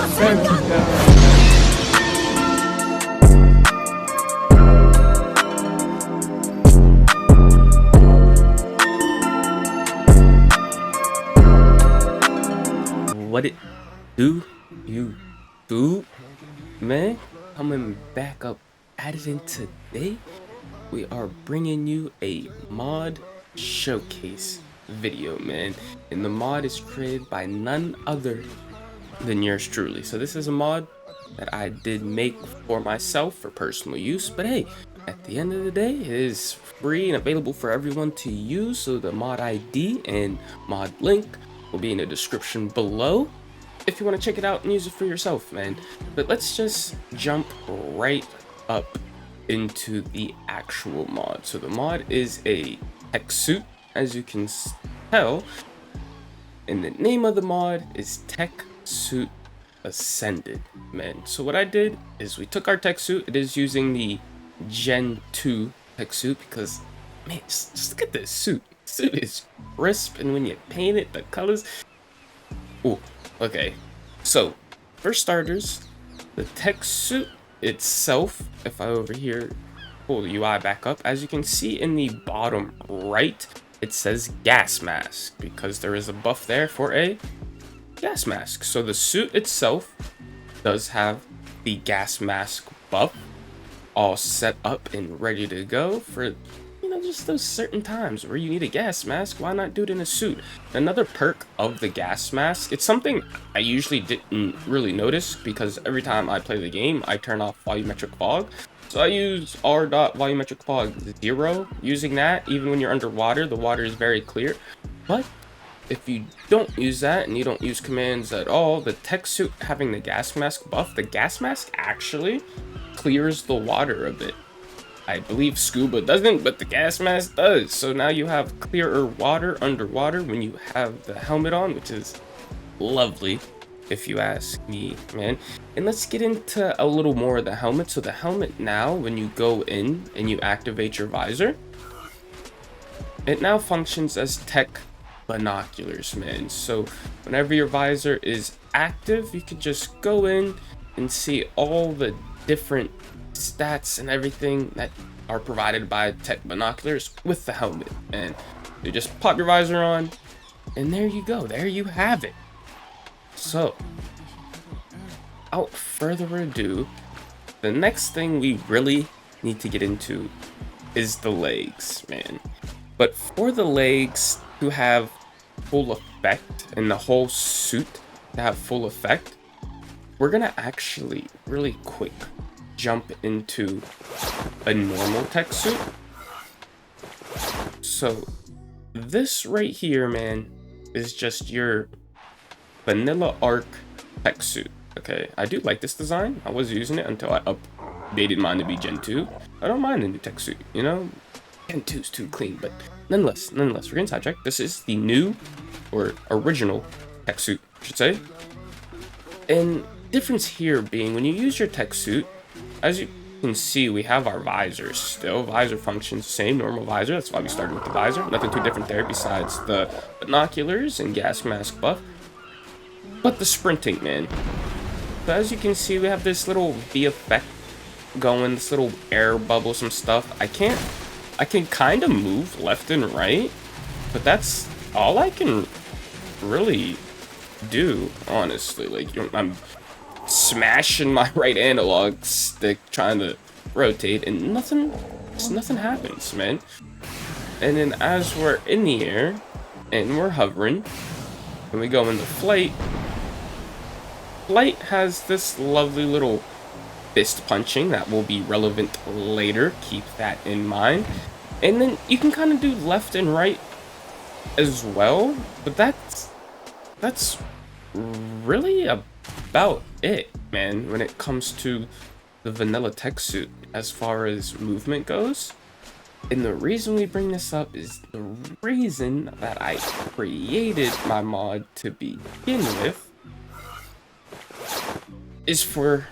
What it do, you do, man? Coming back up at it, and today we are bringing you a mod showcase video, man. And the mod is created by none other than yours truly. So this is a mod that I did make for myself for personal use, but hey, at the end of the day, it is free and available for everyone to use. So the mod ID and mod link will be in the description below if you want to check it out and use it for yourself, man. But let's just jump right up into the actual mod. So the mod is a Tek Suit, as you can tell, and the name of the mod is Tek Suit Ascended, man. So what I did is we took our Tek Suit. It is using the Gen 2 Tek Suit because, man, just look at this suit. Suit is crisp, and when you paint it, the colors. Ooh, okay. So, for starters, the Tek Suit itself, if I over here pull the UI back up, as you can see in the bottom right, it says gas mask because there is a buff there for a gas mask. So the suit itself does have the gas mask buff all set up and ready to go for, you know, just those certain times where you need a gas mask. Why not do it in a suit? Another perk of the gas mask, it's something I usually didn't really notice because every time I play the game, I turn off volumetric fog. So I use r.volumetric fog 0. Using that, even when you're underwater, the water is very clear. But if you don't use that and you don't use commands at all, the Tek Suit having the gas mask buff, the gas mask actually clears the water a bit. I believe scuba doesn't, but the gas mask does. So now you have clearer water underwater when you have the helmet on, which is lovely if you ask me, man. And let's get into a little more of the helmet. So the helmet now, when you go in and you activate your visor, it now functions as Tek binoculars, man. So whenever your visor is active, you can just go in and see all the different stats and everything that are provided by Tek binoculars with the helmet. And you just pop your visor on, and there you go. There you have it. So, without further ado, the next thing we really need to get into is the legs, man. But for the legs to have full effect and the whole suit to have full effect, we're gonna actually really quick jump into a normal Tek Suit. So this right here, man, is just your vanilla arc Tek Suit. Okay, I do like this design. I was using it until I updated mine to be Gen 2. I don't mind the new Tek Suit, you know? Gen 2 is too clean, but nonetheless, we're getting sidetracked. This is the new or original Tek Suit, I should say. And difference here being when you use your Tek Suit, as you can see, we have our visors still. Visor functions same, normal visor. That's why we started with the visor. Nothing too different there besides the binoculars and gas mask buff. But the sprinting, man. So as you can see, we have this little V effect going, this little air bubble, some stuff. I can kind of move left and right, but that's all I can really do, honestly. Like, I'm smashing my right analog stick trying to rotate, and nothing happens, man. And then as we're in the air and we're hovering and we go into flight has this lovely little fist punching that will be relevant later. Keep that in mind. And then you can kind of do left and right as well, but that's really about it, man, when it comes to the vanilla Tek Suit as far as movement goes. And the reason we bring this up is the reason that I created my mod to begin with is for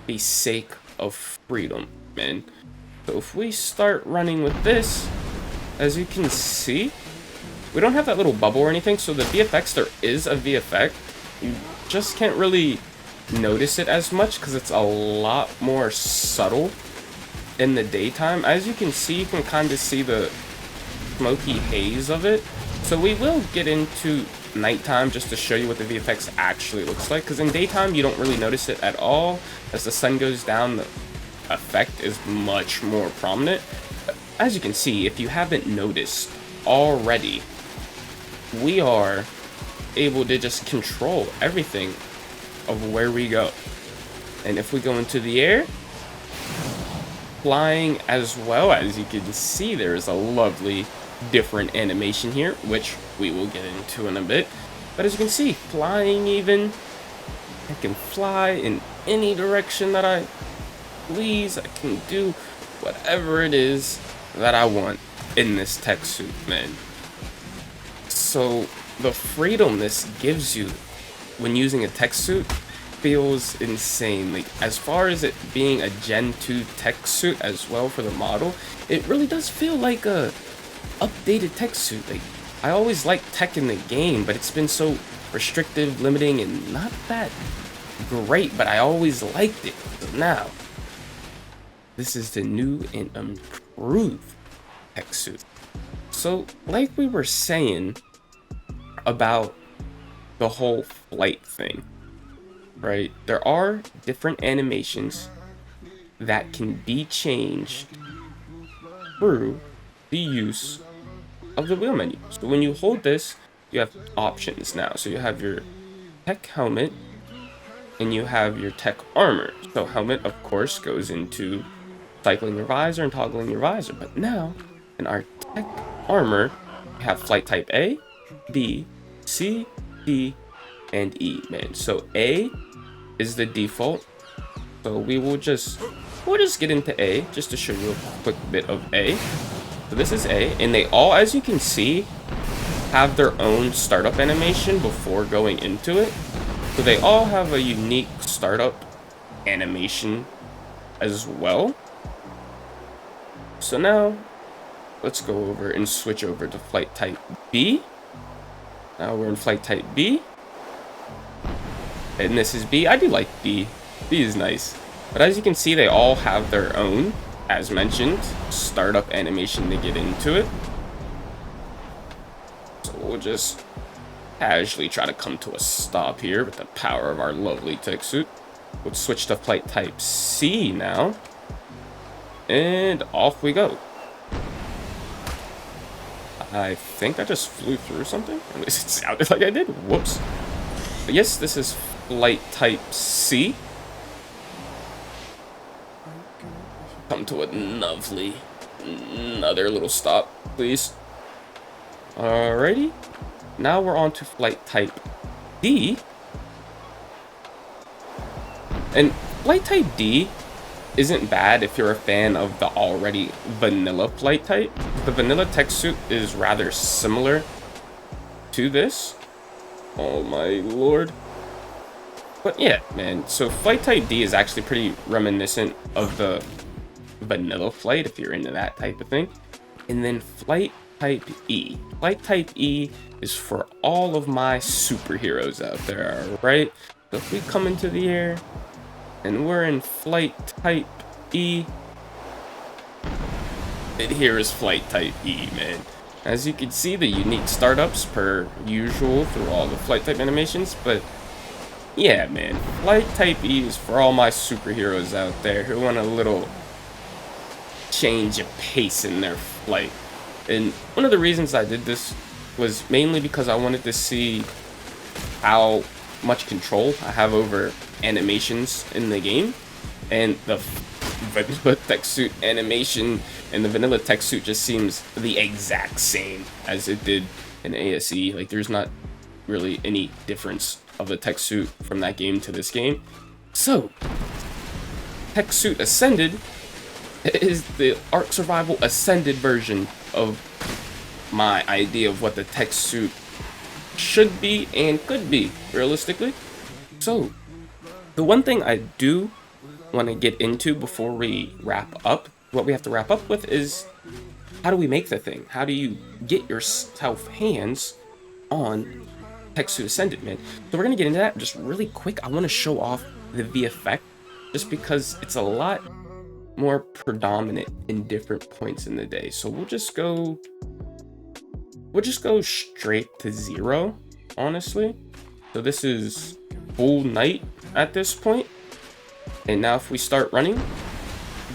the sake of freedom, man. So if we start running with this, as you can see, we don't have that little bubble or anything. So the VFX, there is a VFX. You just can't really notice it as much because it's a lot more subtle in the daytime. As you can see, you can kind of see the smoky haze of it. So we will get into nighttime just to show you what the VFX actually looks like, because in daytime you don't really notice it at all. As the sun goes down, the effect is much more prominent. As you can see, if you haven't noticed already, we are able to just control everything of where we go. And if we go into the air, flying as well, as you can see, there is a lovely different animation here, which we will get into in a bit. But as you can see, flying even, I can fly in any direction that I please. I can do whatever it is that I want in this Tek Suit, man. So the freedom this gives you when using a Tek Suit feels insane. Like, as far as it being a Gen 2 Tek Suit as well for the model, it really does feel like a updated Tek Suit. Like, I always liked tech in the game, but it's been so restrictive, limiting, and not that great, but I always liked it. So now, this is the new and improved Tek Suit. So, like we were saying about the whole flight thing, right? There are different animations that can be changed through the use of the wheel menu. So when you hold this, you have options now. So you have your Tek helmet and you have your Tek armor. So helmet, of course, goes into cycling your visor and toggling your visor. But now, in our Tek armor, we have flight type A, B, C, D, and E, man. So A is the default. So we'll just get into A just to show you a quick bit of A. So this is A, and they all, as you can see, have their own startup animation before going into it. So they all have a unique startup animation as well. So now, let's go over and switch over to flight type B. Now we're in flight type B. And this is B. I do like B. B is nice. But as you can see, they all have their own, as mentioned, startup animation to get into it. So we'll just casually try to come to a stop here with the power of our lovely Tek Suit. We'll switch to flight type C now. And off we go. I think I just flew through something. At least it sounded like I did. Whoops. But yes, this is flight type C. Come to another little stop, please. Alrighty. Now we're on to flight type D. And flight type D isn't bad if you're a fan of the already vanilla flight type. The vanilla Tek Suit is rather similar to this. Oh my lord. But yeah, man, so flight type D is actually pretty reminiscent of the vanilla flight, if you're into that type of thing. And then flight type E. Flight type E is for all of my superheroes out there, right? So if we come into the air and we're in flight type E, and here is flight type E, man. As you can see, the unique startups per usual through all the flight type animations, but yeah, man, flight type E is for all my superheroes out there who want a little change of pace in their flight. And one of the reasons I did this was mainly because I wanted to see how much control I have over animations in the game. And the vanilla Tek Suit animation and the vanilla Tek Suit just seems the exact same as it did in ASE. Like, there's not really any difference of the Tek Suit from that game to this game. So, Tek Suit Ascended is the Ark Survival Ascended version of my idea of what the Tek Suit should be and could be, realistically. So, the one thing I do want to get into before we wrap up, what we have to wrap up with is, how do we make the thing? How do you get yourself hands on Tek Suit Ascended, man. So we're gonna get into that just really quick. I want to show off the VFX just because it's a lot more predominant in different points in the day. So we'll just go straight to 0, honestly. So this is full night at this point. And now if we start running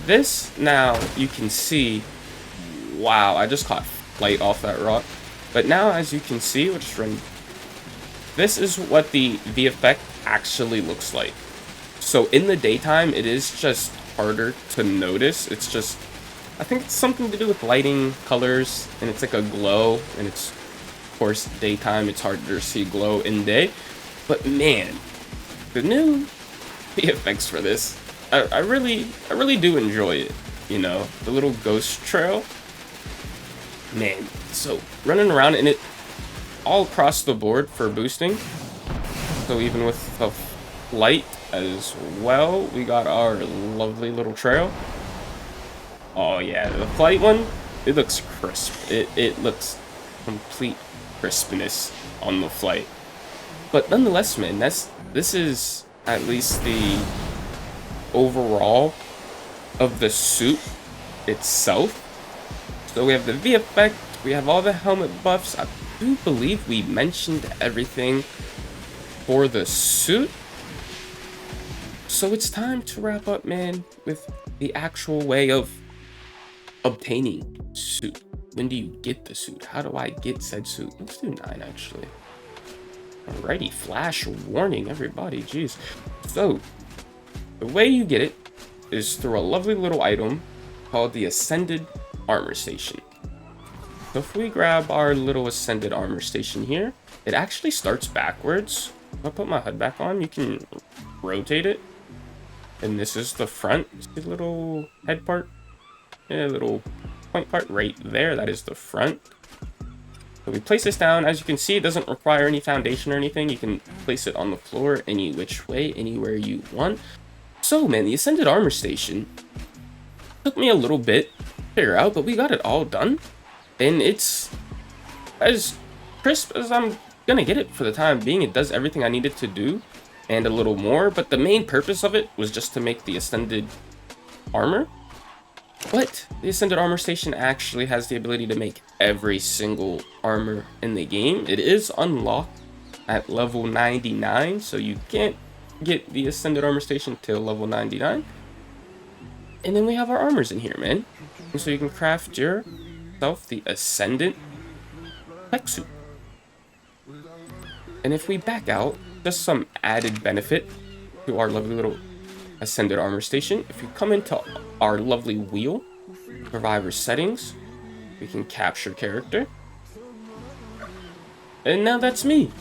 this, now you can see, wow, I just caught light off that rock. But now as you can see, we'll just run. This is what the VFX actually looks like. So in the daytime, it is just harder to notice. It's just, I think it's something to do with lighting, colors, and it's like a glow. And it's, of course, daytime, it's harder to see glow in day. But man, the new VFX for this, I really do enjoy it. You know, the little ghost trail, man. So running around, and it all across the board for boosting. So even with the light as well, we got our lovely little trail. Oh yeah, the flight one, it looks crisp. It looks complete crispness on the flight. But nonetheless, man, this is at least the overall of the suit itself. So we have the VFX, we have all the helmet buffs. I do believe we mentioned everything for the suit. So it's time to wrap up, man, with the actual way of obtaining suit. When do you get the suit? How do I get said suit? Let's do 9, actually. Alrighty, flash warning, everybody, jeez. So, the way you get it is through a lovely little item called the Ascended Armor Station. So if we grab our little Ascended Armor Station here, it actually starts backwards. If I put my HUD back on, you can rotate it. And this is the front. See the little head part? Yeah, little point part right there. That is the front. So we place this down. As you can see, it doesn't require any foundation or anything. You can place it on the floor any which way, anywhere you want. So, man, the Ascended Armor Station took me a little bit to figure out, but we got it all done. And it's as crisp as I'm gonna get it for the time being. It does everything I needed to do and a little more, but the main purpose of it was just to make the Ascended Armor. But the Ascended Armor Station actually has the ability to make every single armor in the game. It is unlocked at level 99, so you can't get the Ascended Armor Station till level 99. And then we have our armors in here, man. And so you can craft yourself the Ascendant Tek Suit. And if we back out, just some added benefit to our lovely little Ascended Armor Station. If you come into our lovely wheel, Survivor settings, we can capture character. And now that's me.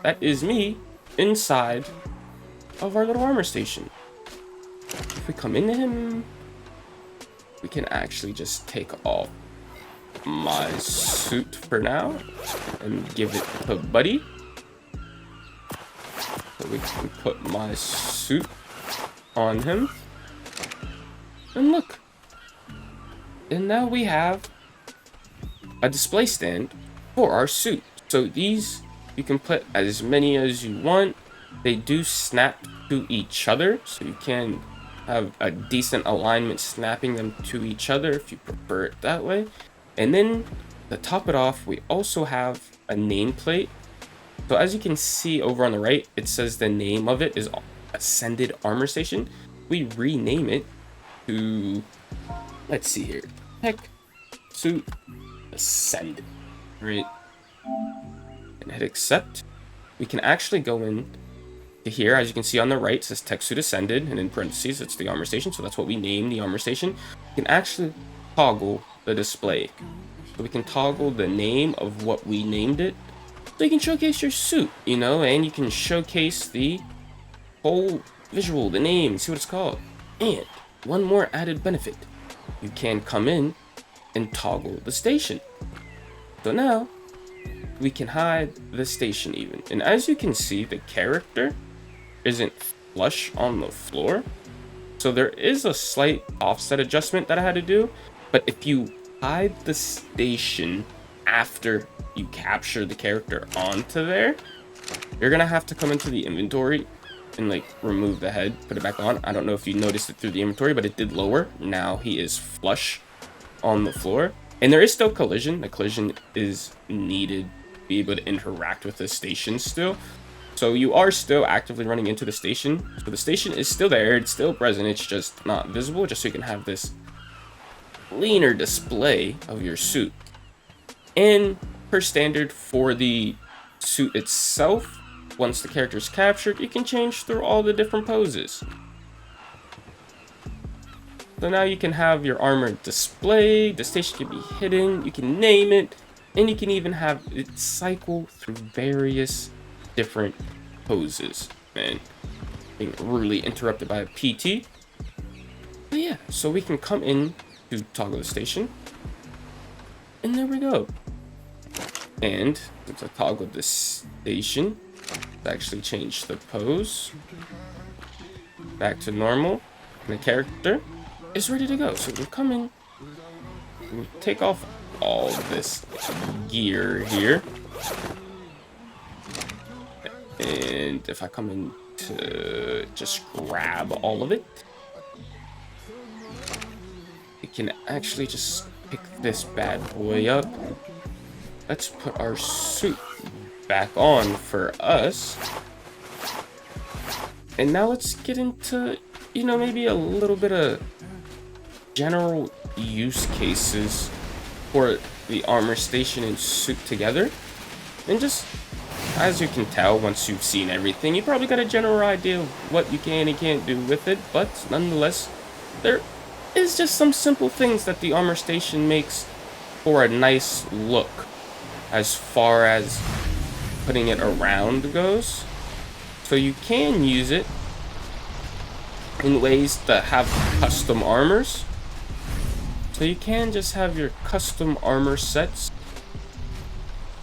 That is me inside of our little armor station. If we come into him, we can actually just take off my suit for now and give it to Buddy. So we can put my suit on him. And look. And now we have a display stand for our suit. So these, you can put as many as you want. They do snap to each other, so you can have a decent alignment snapping them to each other if you prefer it that way. And then to top it off, we also have a nameplate. So as you can see over on the right, it says the name of it is Ascended Armor Station. We rename it to, let's see here, Tek Suit Ascended, right? And hit accept. We can actually go in to here, as you can see on the right, it says Tek Suit Ascended, and in parentheses, it's the armor station, so that's what we named the armor station. You can actually toggle the display. So we can toggle the name of what we named it, so you can showcase your suit, you know, and you can showcase the whole visual, the name, see what it's called. And one more added benefit, you can come in and toggle the station. So now we can hide the station even. And as you can see, the character isn't flush on the floor. So there is a slight offset adjustment that I had to do. But if you hide the station after you capture the character onto there, you're gonna have to come into the inventory and like remove the head, put it back on. I don't know if you noticed it through the inventory, but it did lower. Now he is flush on the floor, and there is still collision. The collision is needed to be able to interact with the station still. So you are still actively running into the station. So the station is still there. It's still present. It's just not visible, just so you can have this cleaner display of your suit. And per standard for the suit itself, once the character is captured, you can change through all the different poses. So now you can have your armor displayed, the station can be hidden, you can name it, and you can even have it cycle through various different poses. Man, being rudely interrupted by a PT. But yeah, so we can come in to toggle the station, and there we go. And since I toggled the station, let's actually change the pose back to normal, and the character is ready to go. So we'll come in, we'll take off all this gear here, and if I come in to just grab all of it, we can actually just pick this bad boy up. Let's put our suit back on for us. And now let's get into, you know, maybe a little bit of general use cases for the armor station and suit together. And just, as you can tell, once you've seen everything, you probably got a general idea of what you can and can't do with it. But nonetheless, there is just some simple things that the armor station makes for a nice look as far as putting it around goes. So you can use it in ways that have custom armors. So you can just have your custom armor sets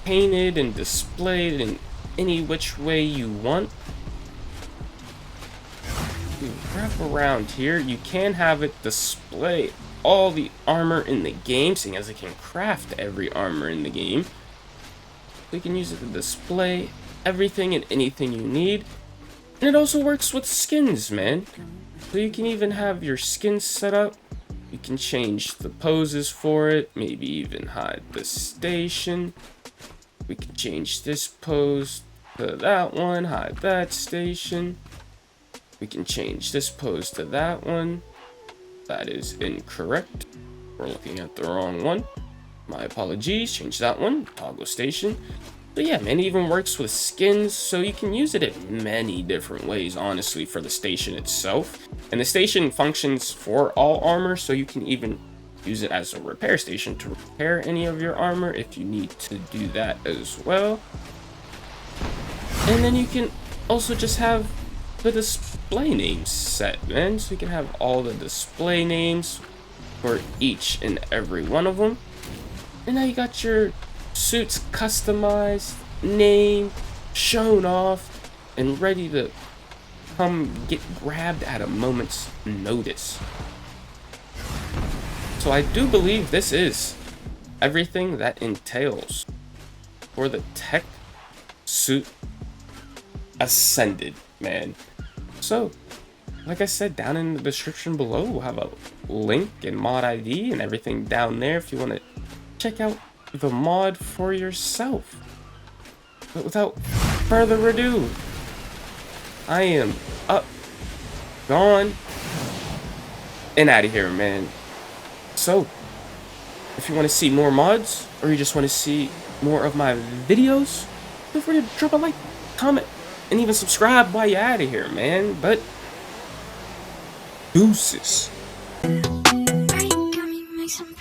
painted and displayed in any which way you want. You wrap around here, you can have it display all the armor in the game, seeing as it can craft every armor in the game. You can use it to display everything and anything you need. And it also works with skins, man. So you can even have your skins set up. You can change the poses for it, maybe even hide the station. We can change this pose to that one, hide that station. We can change this pose to that one. That is incorrect. We're looking at the wrong one. My apologies, change that one, toggle station. But yeah, man, it even works with skins, so you can use it in many different ways, honestly, for the station itself. And the station functions for all armor, so you can even use it as a repair station to repair any of your armor if you need to do that as well. And then you can also just have the display names set, man. So you can have all the display names for each and every one of them. And now you got your suits customized, named, shown off, and ready to come get grabbed at a moment's notice. So I do believe this is everything that entails for the Tek Suit Ascended, man. So, like I said, down in the description below, we'll have a link and mod ID and everything down there if you want to check out the mod for yourself. But without further ado, I am up, gone, and out of here, man. So, if you want to see more mods, or you just want to see more of my videos, feel free to drop a like, comment, and even subscribe while you're out of here, man. But, deuces. Got me, make some